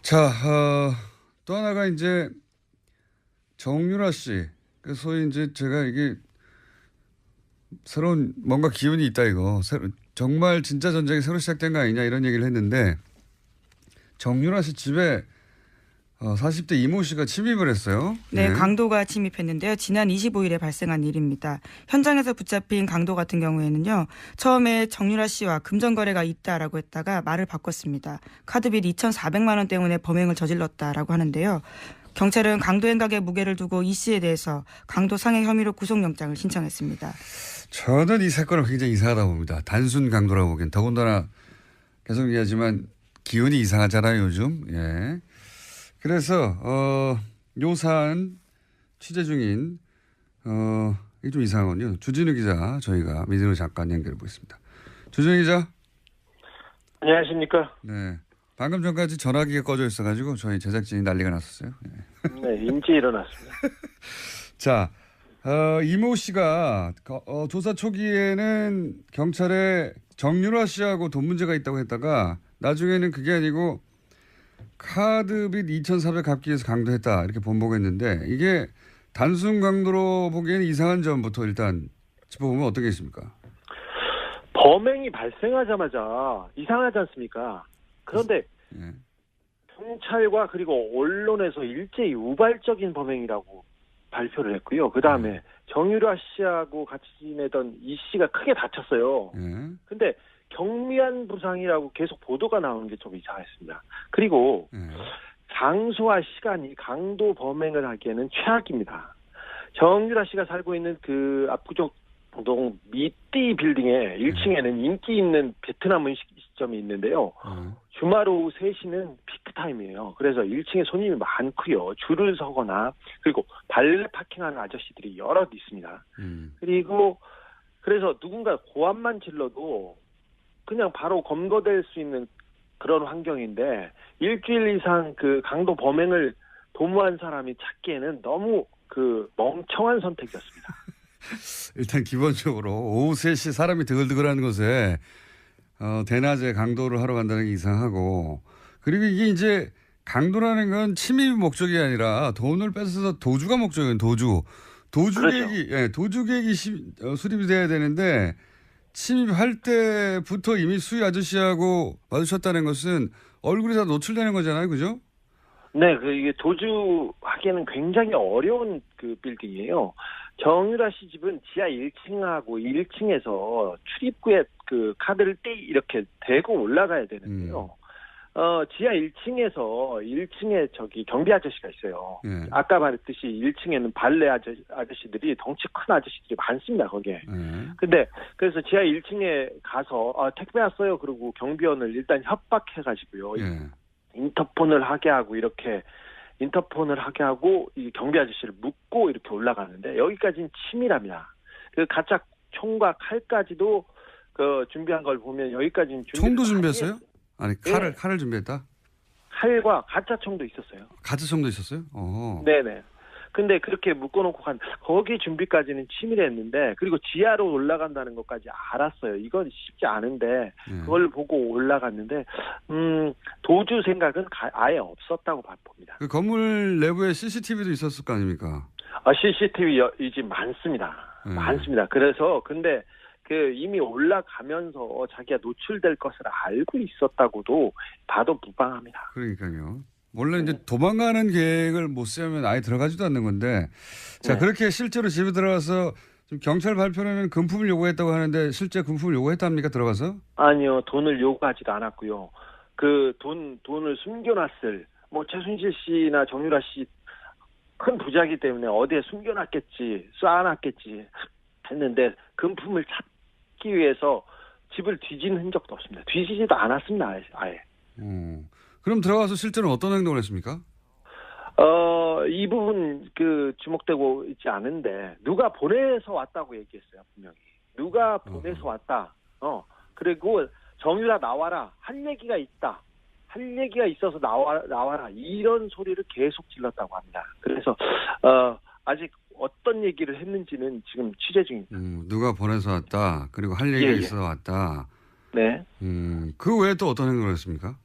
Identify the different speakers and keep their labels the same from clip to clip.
Speaker 1: 자, 또 하나가 이제 정유라 씨. 그 소위 이제 제가 이게 새로운 뭔가 기운이 있다 이거. 정말 진짜 전쟁이 새로 시작된 거 아니냐 이런 얘기를 했는데 정유라 씨 집에 40대 이모 씨가 침입을 했어요.
Speaker 2: 네,
Speaker 1: 예.
Speaker 2: 강도가 침입했는데요. 지난 25일에 발생한 일입니다. 현장에서 붙잡힌 강도 같은 경우에는요. 처음에 정유라 씨와 금전거래가 있다라고 했다가 말을 바꿨습니다. 카드빚 2,400만 원 때문에 범행을 저질렀다라고 하는데요. 경찰은 강도 행각의 무게를 두고 이 씨에 대해서 강도 상해 혐의로 구속영장을 신청했습니다.
Speaker 1: 저는 이 사건을 굉장히 이상하다고 봅니다. 단순 강도라고 보기엔. 더군다나 계속 얘기하지만 기운이 이상하잖아요 요즘. 예. 그래서 요 사안 취재 중인 이게 좀 이상하군요. 주진우 기자 저희가 미디어 잠깐 연결해 보겠습니다. 주진우 기자.
Speaker 3: 안녕하십니까.
Speaker 1: 네. 방금 전까지 전화기가 꺼져 있어가지고 저희 제작진이 난리가 났었어요.
Speaker 3: 네, 인지 일어났습니다.
Speaker 1: 자, 이모 씨가 조사 초기에는 경찰에 정유라 씨하고 돈 문제가 있다고 했다가 나중에는 그게 아니고 카드빚 2,400 갚기 위해서 강도했다 이렇게 번복했는데 이게 단순 강도로 보기에는 이상한 점부터 일단 짚어보면 어떻게 있습니까?
Speaker 3: 범행이 발생하자마자 이상하지 않습니까? 그런데
Speaker 1: 예.
Speaker 3: 경찰과 그리고 언론에서 일제히 우발적인 범행이라고 발표를 했고요. 그 다음에 정유라 씨하고 같이 지내던 이 씨가 크게 다쳤어요.
Speaker 1: 예.
Speaker 3: 근데 경미한 부상이라고 계속 보도가 나오는 게 좀 이상했습니다. 그리고
Speaker 1: 예.
Speaker 3: 장소와 시간이 강도 범행을 하기에는 최악입니다. 정유라 씨가 살고 있는 그 압구정 동 미띠 빌딩의 1층에는 인기 있는 베트남 음식점이 있는데요. 주말 오후 3시는 피크타임이에요. 그래서 1층에 손님이 많고요. 줄을 서거나 그리고 발레 파킹하는 아저씨들이 여럿 있습니다. 그리고 그래서 누군가 고함만 질러도 그냥 바로 검거될 수 있는 그런 환경인데 일주일 이상 그 강도 범행을 도모한 사람이 찾기에는 너무 그 멍청한 선택이었습니다.
Speaker 1: 일단 기본적으로 오후 3시 사람이 드글드글하는 곳에 대낮에 강도를 하러 간다는 게 이상하고 그리고 이게 이제 강도라는 건 침입이 목적이 아니라 돈을 뺏어서 도주가 목적이에요. 도주객이
Speaker 3: 그렇죠.
Speaker 1: 예, 도주객이 수립이 돼야 되는데 침입할 때부터 이미 수위 아저씨하고 마주쳤다는 것은 얼굴이 다 노출되는 거잖아요. 그죠?
Speaker 3: 네, 이게 도주하기에는 굉장히 어려운 그 빌딩이에요. 정유라 씨 집은 지하 1층하고 1층에서 출입구에 그 카드를 이렇게 대고 올라가야 되는데요. 지하 1층에서 1층에 저기 경비 아저씨가 있어요.
Speaker 1: 예.
Speaker 3: 아까 말했듯이 1층에는 발레 아저씨들이 덩치 큰 아저씨들이 많습니다, 거기에. 근데 그래서 지하 1층에 가서 택배 왔어요. 그리고 경비원을 일단 협박해가지고요.
Speaker 1: 예.
Speaker 3: 인터폰을 하게 하고 이 경비 아저씨를 묶고 이렇게 올라가는데 여기까지는 치밀합니다. 그 가짜 총과 칼까지도 그 준비한 걸 보면 여기까지는
Speaker 1: 총도 준비했어요? 아니
Speaker 3: 네.
Speaker 1: 칼을 준비했다?
Speaker 3: 칼과 가짜 총도 있었어요.
Speaker 1: 가짜 총도 있었어요?
Speaker 3: 네네. 근데 그렇게 묶어놓고 거기 준비까지는 치밀했는데 그리고 지하로 올라간다는 것까지 알았어요. 이건 쉽지 않은데 그걸 보고 올라갔는데 도주 생각은 아예 없었다고 봅니다.
Speaker 1: 그 건물 내부에 CCTV도 있었을 거 아닙니까?
Speaker 3: CCTV 이 집 많습니다. 많습니다. 그래서 근데 그 이미 올라가면서 자기가 노출될 것을 알고 있었다고도 봐도 무방합니다.
Speaker 1: 그러니까요. 원래 이제 도망가는 계획을 못 세우면 아예 들어가지도 않는 건데 자,
Speaker 3: 네.
Speaker 1: 그렇게 실제로 집에 들어가서 지금 경찰 발표는 금품을 요구했다고 하는데 실제 금품을 요구했답니까? 들어가서?
Speaker 3: 아니요. 돈을 요구하지도 않았고요. 그 돈을 숨겨놨을 최순실 씨나 정유라 씨 큰 부자이기 때문에 어디에 숨겨놨겠지, 쏴놨겠지 했는데 금품을 찾기 위해서 집을 뒤진 흔적도 없습니다. 뒤지지도 않았습니다. 아예.
Speaker 1: 그럼 들어가서 실제로 어떤 행동을 했습니까?
Speaker 3: 이 부분 주목되고 있지 않은데 누가 보내서 왔다고 얘기했어요. 분명히. 누가 보내서 왔다. 그리고 정유라 나와라. 할 얘기가 있다. 할 얘기가 있어서 나와라. 이런 소리를 계속 질렀다고 합니다. 그래서 아직 어떤 얘기를 했는지는 지금 취재 중입니다.
Speaker 1: 누가 보내서 왔다. 그리고 할 얘기가 있어서 왔다.
Speaker 3: 네.
Speaker 1: 그 외에 또 어떤 행동을 했습니까?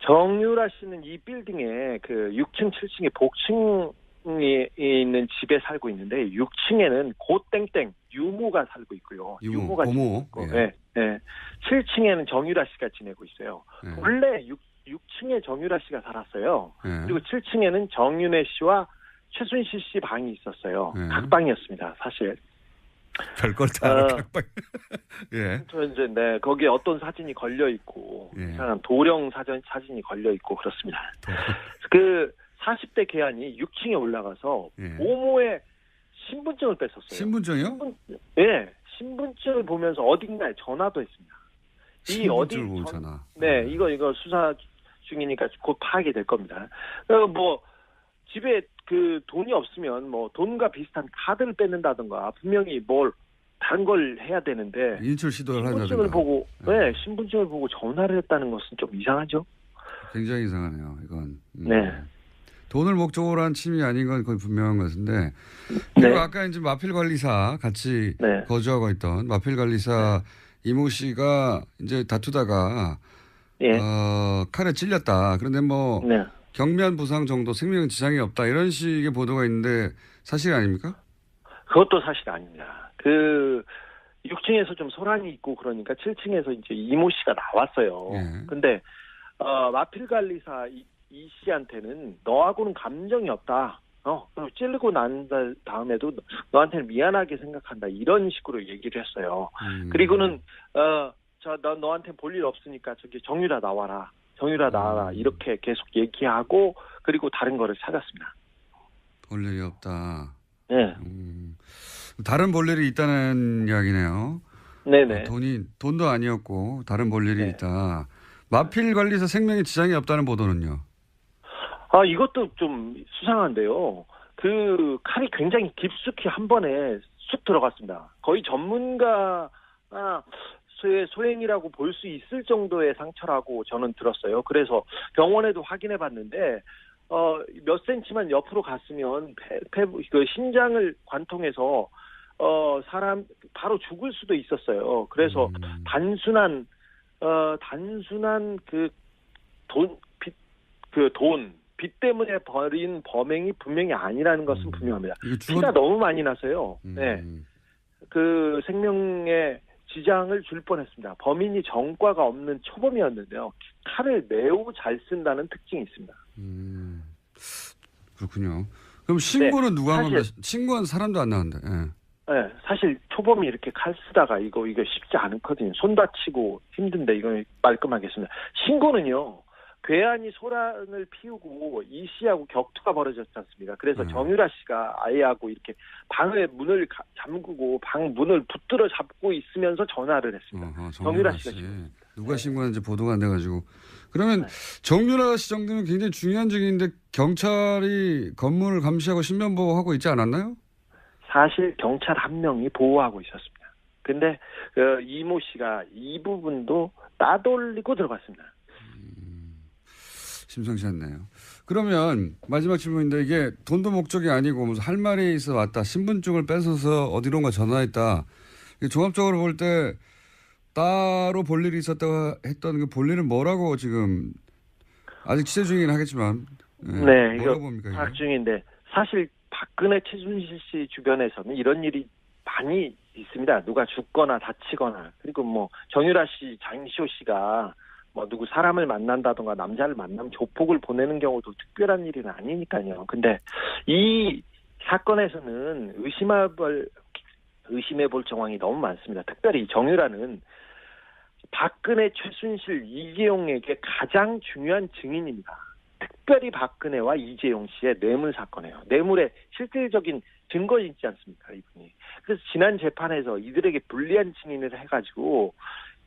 Speaker 3: 정유라 씨는 이 빌딩에 그 6층, 7층에 복층이 있는 집에 살고 있는데 6층에는 고땡땡 유모가 살고 있고요.
Speaker 1: 유모,
Speaker 3: 유모가
Speaker 1: 고모.
Speaker 3: 있고,
Speaker 1: 예.
Speaker 3: 7층에는 정유라 씨가 지내고 있어요.
Speaker 1: 예.
Speaker 3: 원래 6층에 정유라 씨가 살았어요.
Speaker 1: 예.
Speaker 3: 그리고 7층에는 정윤혜 씨와 최순실 씨 방이 있었어요.
Speaker 1: 예.
Speaker 3: 각방이었습니다, 사실.
Speaker 1: 별걸 다 알아, 각방. 예.
Speaker 3: 저 이제 거기에 어떤 사진이 걸려 있고
Speaker 1: 예.
Speaker 3: 이상한 도령 사진이 걸려 있고 그렇습니다. 그 40대 계안이 6층에 올라가서
Speaker 1: 예.
Speaker 3: 모모의 신분증을 뺐었어요.
Speaker 1: 신분증이요?
Speaker 3: 신분증을 보면서 어딘가에 전화도 했습니다.
Speaker 1: 신분증을 보고 전화.
Speaker 3: 이거 수사 중이니까 곧 파악이 될 겁니다. 뭐 집에 그 돈이 없으면 뭐 돈과 비슷한 카드를 뺏는다든가 분명히 뭘 다른 걸 해야 되는데
Speaker 1: 인출 시도를
Speaker 3: 신분증을
Speaker 1: 하자든가.
Speaker 3: 보고 신분증을 보고 전화를 했다는 것은 좀 이상하죠.
Speaker 1: 굉장히 이상하네요. 이건.
Speaker 3: 네.
Speaker 1: 돈을 목적으로 한 침이 아닌 건 거의 분명한 것인데. 그리고
Speaker 3: 네.
Speaker 1: 아까 이제 마필 관리사 같이
Speaker 3: 네.
Speaker 1: 거주하고 있던 마필 관리사 이모 씨가 이제 다투다가
Speaker 3: 예.
Speaker 1: 칼에 찔렸다. 그런데 뭐
Speaker 3: 네.
Speaker 1: 경미한 부상 정도 생명 지장이 없다. 이런 식의 보도가 있는데 사실 아닙니까?
Speaker 3: 그것도 사실 아닙니다. 그 6층에서 좀 소란이 있고 그러니까 7층에서 이제 이모 씨가 나왔어요.
Speaker 1: 예.
Speaker 3: 근데 마필 관리사 이 씨한테는 너하고는 감정이 없다. 찌르고 난 다음에도 너한테는 미안하게 생각한다. 이런 식으로 얘기를 했어요. 그리고는 너한테 볼 일 없으니까 저기 정유라 나와라. 정유라 나와라. 이렇게 계속 얘기하고 그리고 다른 거를 찾았습니다.
Speaker 1: 볼 일이 없다.
Speaker 3: 네.
Speaker 1: 다른 볼 일이 있다는 이야기네요.
Speaker 3: 네네.
Speaker 1: 돈도 아니었고 다른 볼 일이
Speaker 3: 네.
Speaker 1: 있다. 마필 관리사 생명에 지장이 없다는 보도는요.
Speaker 3: 이것도 좀 수상한데요. 그 칼이 굉장히 깊숙이 한 번에 쑥 들어갔습니다. 거의 전문가 소행이라고 볼 수 있을 정도의 상처라고 저는 들었어요. 그래서 병원에도 확인해 봤는데 몇 센치만 옆으로 갔으면 그 신장을 관통해서 사람 바로 죽을 수도 있었어요. 그래서 단순한 빚 때문에 벌인 범행이 분명히 아니라는 것은 분명합니다. 피가 너무 많이 나서요. 네. 그 생명에 지장을 줄 뻔했습니다. 범인이 전과가 없는 초범이었는데요. 칼을 매우 잘 쓴다는 특징이 있습니다.
Speaker 1: 그렇군요. 그럼 신고는 누가 한 겁니까? 신고한 사람도 안 나왔는데.
Speaker 3: 네, 사실 초범이 이렇게 칼 쓰다가 이거 쉽지 않거든요. 손 다치고 힘든데 이거 말끔하겠습니다. 신고는요. 괴한이 소란을 피우고 이 씨하고 격투가 벌어졌지 않습니까? 그래서 정유라 씨가 아이하고 이렇게 방의 문을 잠그고 방 문을 붙들어 잡고 있으면서 전화를 했습니다. 정유라 씨가
Speaker 1: 누가 신고하는지 보도가 안 돼가지고. 그러면 정유라 씨 정도면 굉장히 중요한 증인인데 경찰이 건물을 감시하고 신변보호하고 있지 않았나요?
Speaker 3: 사실 경찰 한 명이 보호하고 있었습니다. 근데 이모 씨가 이 부분도 따돌리고 들어갔습니다.
Speaker 1: 심상치 않네요. 그러면 마지막 질문인데 이게 돈도 목적이 아니고 무슨 할 말이 있어 왔다. 신분증을 뺏어서 어디론가 전화했다. 종합적으로 볼 때 따로 볼 일이 있었다고 했던 그 볼 일은 뭐라고 지금 아직 취재 중이긴 하겠지만
Speaker 3: 네,
Speaker 1: 뭐라고 봅니까?
Speaker 3: 파악 중인데 사실 박근혜 최순실 씨 주변에서는 이런 일이 많이 있습니다. 누가 죽거나 다치거나 그리고 뭐 정유라 씨, 장시호 씨가 뭐 누구 사람을 만난다던가 남자를 만나면 조폭을 보내는 경우도 특별한 일은 아니니까요. 근데 이 사건에서는 의심해볼 정황이 너무 많습니다. 특별히 정유라는 박근혜, 최순실, 이재용에게 가장 중요한 증인입니다. 특별히 박근혜와 이재용 씨의 뇌물 사건이에요. 뇌물의 실질적인 증거 있지 않습니까, 이분이. 그래서 지난 재판에서 이들에게 불리한 증인을 해가지고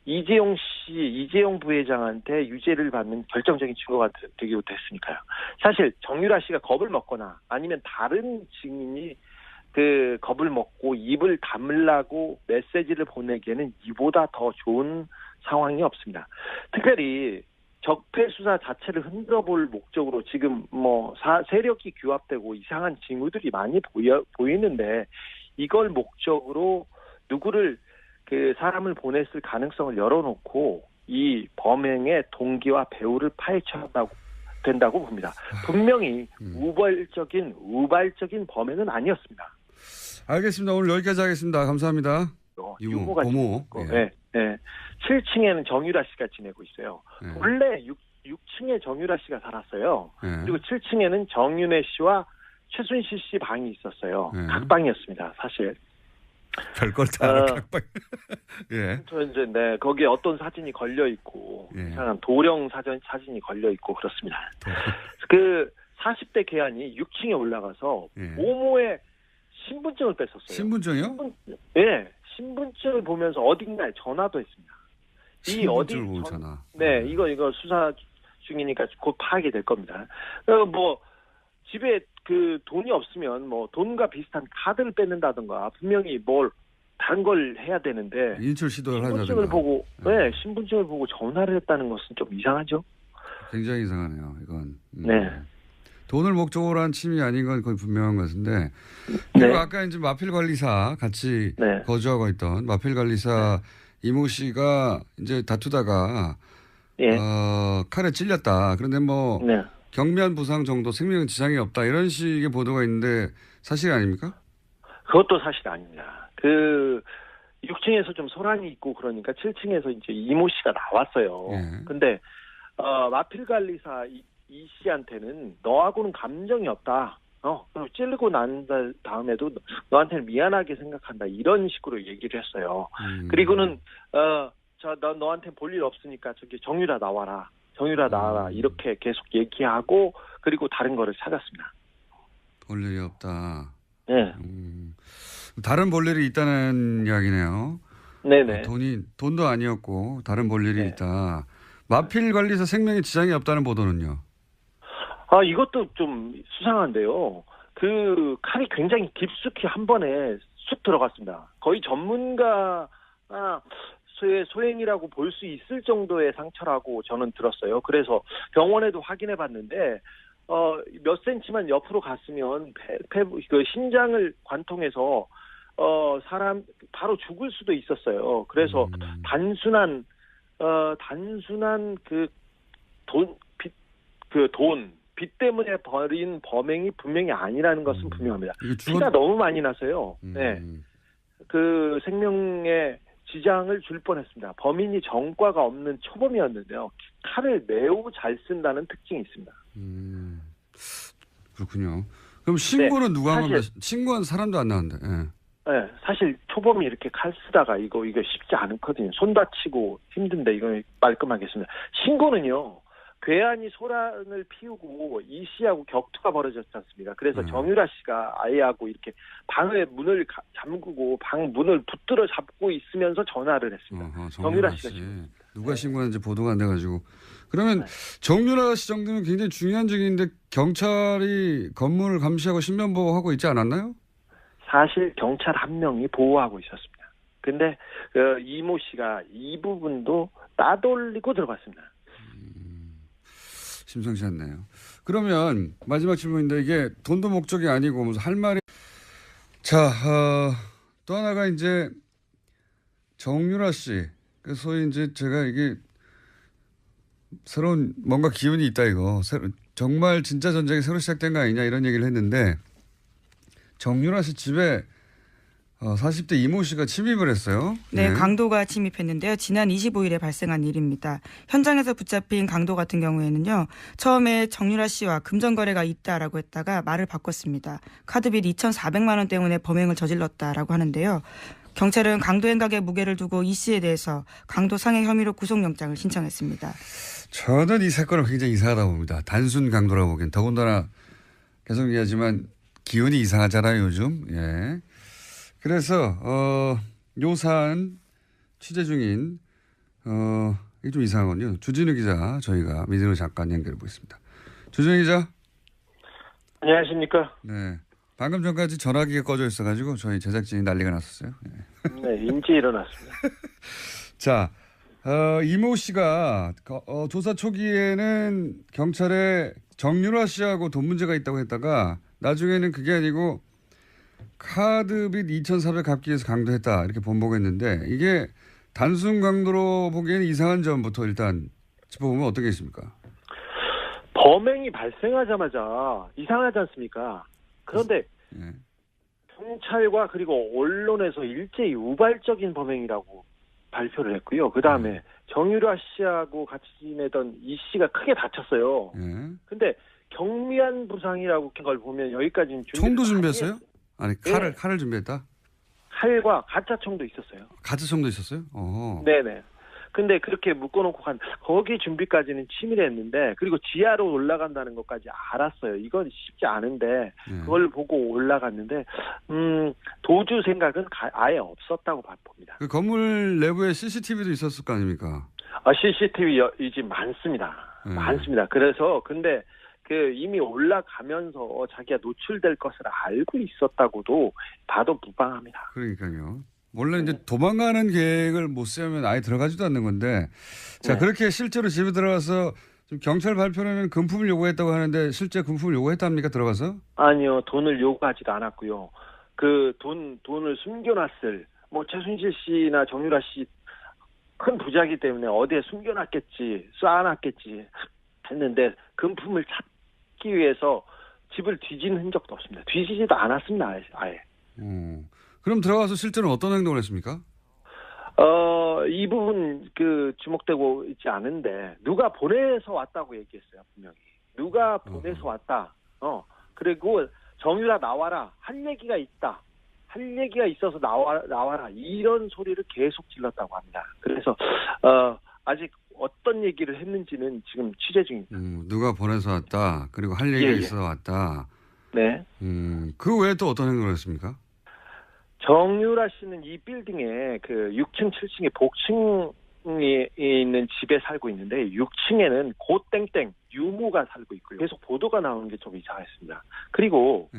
Speaker 3: 이재용 부회장한테 유죄를 받는 결정적인 증거가 되기도 했으니까요. 사실 정유라 씨가 겁을 먹거나 아니면 다른 증인이 그 겁을 먹고 입을 다물라고 메시지를 보내기에는 이보다 더 좋은 상황이 없습니다. 특별히 적폐 수사 자체를 흔들어볼 목적으로 지금 뭐 세력이 규합되고 이상한 징후들이 많이 보이는데 이걸 목적으로 누구를 그 사람을 보냈을 가능성을 열어놓고 이 범행의 동기와 배후를 파헤쳐야 된다고 봅니다. 분명히 우발적인 범행은 아니었습니다.
Speaker 1: 알겠습니다. 오늘 여기까지 하겠습니다. 감사합니다.
Speaker 3: 유모가
Speaker 1: 고모.
Speaker 3: 있고, 네. 7층에는 정유라 씨가 지내고 있어요. 원래 6층에 정유라 씨가 살았어요. 그리고 7층에는 정윤혜 씨와 최순실 씨 방이 있었어요. 각방이었습니다, 사실.
Speaker 1: 별걸 다 알아, 각방. 예.
Speaker 3: 이제 거기에 어떤 사진이 걸려 있고, 이상한 도령 사진이 걸려 있고 그렇습니다. 그 40대 계안이 6층에 올라가서 모모의 신분증을 뺐었어요.
Speaker 1: 신분증이요?
Speaker 3: 신분증을 보면서 어딘가에 전화도 했습니다. 이 어디
Speaker 1: 전화.
Speaker 3: 네, 이거 수사 중이니까 곧 파악이 될 겁니다. 뭐 집에 그 돈이 없으면 뭐 돈과 비슷한 카드를 뺏는다든가 분명히 뭘 다른 걸 해야 되는데
Speaker 1: 인출 시도를
Speaker 3: 신분증을
Speaker 1: 한다든가.
Speaker 3: 보고 신분증을 보고 전화를 했다는 것은 좀 이상하죠.
Speaker 1: 굉장히 이상하네요. 이건.
Speaker 3: 네.
Speaker 1: 돈을 목적으로 한 침이 아닌 건 거의 분명한 것 같은데. 그리고 아까 이제 마필 관리사 같이 거주하고 있던 마필 관리사 이모 씨가 이제 다투다가 칼에 찔렸다. 그런데 뭐 경미한 부상 정도 생명 지장이 없다. 이런 식의 보도가 있는데 사실 아닙니까?
Speaker 3: 그것도 사실 아닙니다. 그 6층에서 좀 소란이 있고 그러니까 7층에서 이제 이모 씨가 나왔어요. 근데 마필 관리사 이 씨한테는 너하고는 감정이 없다. 찌르고 난 다음에도 너한테는 미안하게 생각한다. 이런 식으로 얘기를 했어요. 그리고는 너한테 볼 일 없으니까 저기 정유라 나와라. 이렇게 계속 얘기하고 그리고 다른 거를 찾았습니다.
Speaker 1: 볼 일이 없다.
Speaker 3: 네.
Speaker 1: 다른 볼 일이 있다는 이야기네요.
Speaker 3: 네네.
Speaker 1: 돈도 아니었고 다른 볼 일이 있다. 마필 관리사 생명에 지장이 없다는 보도는요?
Speaker 3: 이것도 좀 수상한데요. 그 칼이 굉장히 깊숙이 한 번에 쑥 들어갔습니다. 거의 전문가 소행이라고 볼 수 있을 정도의 상처라고 저는 들었어요. 그래서 병원에도 확인해 봤는데 몇 센치만 옆으로 갔으면 그 신장을 관통해서 사람 바로 죽을 수도 있었어요. 그래서 단순한 빚 때문에 벌인 범행이 분명히 아니라는 것은 분명합니다. 피가 너무 많이 나서요. 그 생명에 지장을 줄 뻔했습니다. 범인이 전과가 없는 초범이었는데요. 칼을 매우 잘 쓴다는 특징이 있습니다.
Speaker 1: 그렇군요. 그럼 신고는 누가 한 겁니까? 신고한 사람도 안 나왔는데.
Speaker 3: 네, 사실 초범이 이렇게 칼 쓰다가 이거 쉽지 않거든요. 손 다치고 힘든데 이거 말끔하겠습니다. 신고는요. 괴한이 소란을 피우고 이 씨하고 격투가 벌어졌지 않습니까? 그래서 정유라 씨가 아이하고 이렇게 방의 문을 잠그고 방 문을 붙들어 잡고 있으면서 전화를 했습니다. 정유라 씨가
Speaker 1: 누가 신고했는지 보도가 안 돼가지고. 그러면 정유라 씨 정도는 굉장히 중요한 적인데 경찰이 건물을 감시하고 신변보호하고 있지 않았나요? 사실
Speaker 3: 경찰 한 명이 보호하고 있었습니다. 근데 이모 씨가 이 부분도 따돌리고 들어갔습니다.
Speaker 1: 심상치 않네요. 그러면 마지막 질문인데 이게 돈도 목적이 아니고 무슨 할 말이 또 하나가 이제 정유라 씨. 소위 이제 제가 이게 새로운 뭔가 기운이 있다 이거 정말 진짜 전쟁이 새로 시작된 거 아니냐 이런 얘기를 했는데 정유라 씨 집에 40대 이모 씨가 침입을 했어요.
Speaker 2: 네, 강도가 침입했는데요. 지난 25일에 발생한 일입니다. 현장에서 붙잡힌 강도 같은 경우에는요. 처음에 정유라 씨와 금전 거래가 있다라고 했다가 말을 바꿨습니다. 카드빚 2,400만 원 때문에 범행을 저질렀다라고 하는데요. 경찰은 강도 행각의 무게를 두고 이 씨에 대해서 강도 상해 혐의로 구속영장을 신청했습니다.
Speaker 1: 저는 이 사건을 굉장히 이상하다고 봅니다. 단순 강도라고 보기엔. 더군다나 계속 얘기하지만 기운이 이상하잖아요 요즘. 예. 그래서 요 사안 취재 중인 이게 좀 이상하군요. 주진우 기자 저희가 미디어 잠깐 연결해 보겠습니다. 주진우 기자.
Speaker 3: 안녕하십니까.
Speaker 1: 네. 방금 전까지 전화기가 꺼져 있어가지고 저희 제작진이 난리가 났었어요.
Speaker 3: 네, 인지 일어났습니다.
Speaker 1: 자, 이모 씨가 조사 초기에는 경찰에 정유라 씨하고 돈 문제가 있다고 했다가 나중에는 그게 아니고 카드빚 2,400 갚기 위해서 강도했다 이렇게 번복했는데 이게 단순 강도로 보기에는 이상한 점부터 일단 짚어보면 어떤 게 있습니까?
Speaker 3: 범행이 발생하자마자 이상하지 않습니까? 그런데
Speaker 1: 예.
Speaker 3: 경찰과 그리고 언론에서 일제히 우발적인 범행이라고 발표를 했고요. 그 다음에 정유라 씨하고 같이 지내던 이 씨가 크게 다쳤어요.
Speaker 1: 예.
Speaker 3: 근데 경미한 부상이라고 한 걸 보면 여기까지는
Speaker 1: 총도 준비했어요? 아니
Speaker 3: 네.
Speaker 1: 칼을 준비했다?
Speaker 3: 칼과 가짜 총도 있었어요.
Speaker 1: 가짜 총도 있었어요? 어허.
Speaker 3: 네네. 근데 그렇게 묶어놓고 거기 준비까지는 치밀했는데 그리고 지하로 올라간다는 것까지 알았어요. 이건 쉽지 않은데
Speaker 1: 예.
Speaker 3: 그걸 보고 올라갔는데 도주 생각은 아예 없었다고 봅니다.
Speaker 1: 그 건물 내부에 CCTV도 있었을 거 아닙니까?
Speaker 3: CCTV 이제 많습니다. 많습니다. 그래서 근데 그 이미 올라가면서 자기가 노출될 것을 알고 있었다고도 봐도 무방합니다.
Speaker 1: 그러니까요. 원래 이제 도망가는 계획을 못 세우면 아예 들어가지도 않는 건데, 자
Speaker 3: 네.
Speaker 1: 그렇게 실제로 집에 들어가서 지금 경찰 발표는 금품을 요구했다고 하는데 실제 금품을 요구했답니까 들어가서?
Speaker 3: 아니요, 돈을 요구하지도 않았고요. 그 돈을 숨겨놨을 최순실 씨나 정유라 씨 큰 부자이기 때문에 어디에 숨겨놨겠지, 쌓아놨겠지 했는데 금품을 찾기 위해서 집을 뒤진 흔적도 없습니다. 뒤지지도 않았습니다, 아예.
Speaker 1: 그럼 들어가서 실제로 어떤 행동을 했습니까?
Speaker 3: 이 부분 주목되고 있지 않은데 누가 보내서 왔다고 얘기했어요, 분명히. 누가 보내서 왔다. 그리고 정유라 나와라. 할 얘기가 있다. 할 얘기가 있어서 나와라. 이런 소리를 계속 질렀다고 합니다. 그래서 아직 어떤 얘기를 했는지는 지금 취재 중입니다.
Speaker 1: 누가 보내서 왔다. 그리고 할 얘기가 있어서 왔다.
Speaker 3: 네.
Speaker 1: 그 외에 또 어떤 행동을 했습니까?
Speaker 3: 정유라 씨는 이 빌딩에 6층, 7층에 복층이 있는 집에 살고 있는데 6층에는 고땡땡 유모가 살고 있고요. 계속 보도가 나오는 게 좀 이상했습니다. 그리고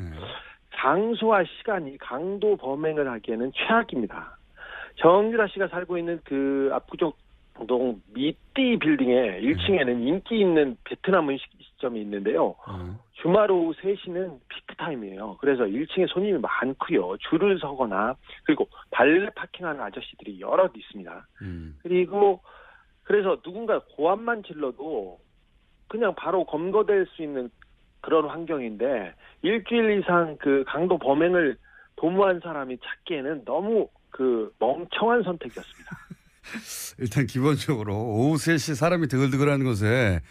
Speaker 3: 장소와 시간이 강도 범행을 하기에는 최악입니다. 정유라 씨가 살고 있는 압구정동 미띠 빌딩의 1층에는 인기 있는 베트남 음식점이 있는데요. 주말 오후 3시는 피크타임이에요. 그래서 1층에 손님이 많고요. 줄을 서거나 그리고 발레 파킹하는 아저씨들이 여럿 있습니다. 그리고 그래서 누군가 고함만 질러도 그냥 바로 검거될 수 있는 그런 환경인데 일주일 이상 강도 범행을 도모한 사람이 찾기에는 너무 멍청한 선택이었습니다.
Speaker 1: 일단 기본적으로 오후 3시 사람이 드글드글하는 곳에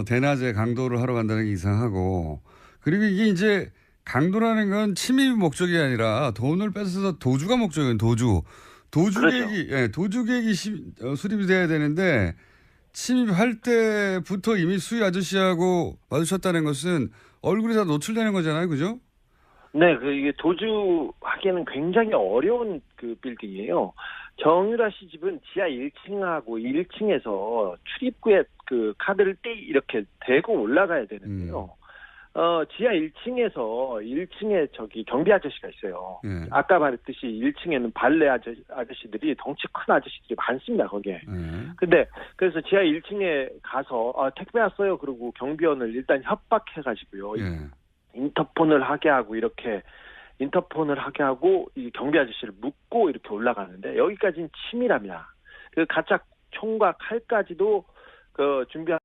Speaker 1: 대낮에 강도를 하러 간다는 게 이상하고, 그리고 이게 이제 강도라는 건 침입 목적이 아니라 돈을 뺏어서 도주가 목적이에요. 도주 계획이, 예, 도주 계획이 수립이 돼야 되는데 침입할 때부터 이미 수희 아저씨하고 마주쳤다는 것은 얼굴이 다 노출되는 거잖아요, 그죠?
Speaker 3: 네, 이게 도주하기에는 굉장히 어려운 빌딩이에요. 정유라 씨 집은 지하 1층하고 1층에서 출입구에 카드를 이렇게 대고 올라가야 되는데요. 지하 1층에서 1층에 경비 아저씨가 있어요. 아까 말했듯이 1층에는 발레 아저씨들이 덩치 큰 아저씨들이 많습니다, 거기에. 근데 그래서 지하 1층에 가서 택배 왔어요. 그리고 경비원을 일단 협박해가지고요. 인터폰을 하게 하고 이 경비 아저씨를 묶고 이렇게 올라가는데 여기까지는 치밀합니다. 가짜 총과 칼까지도 준비한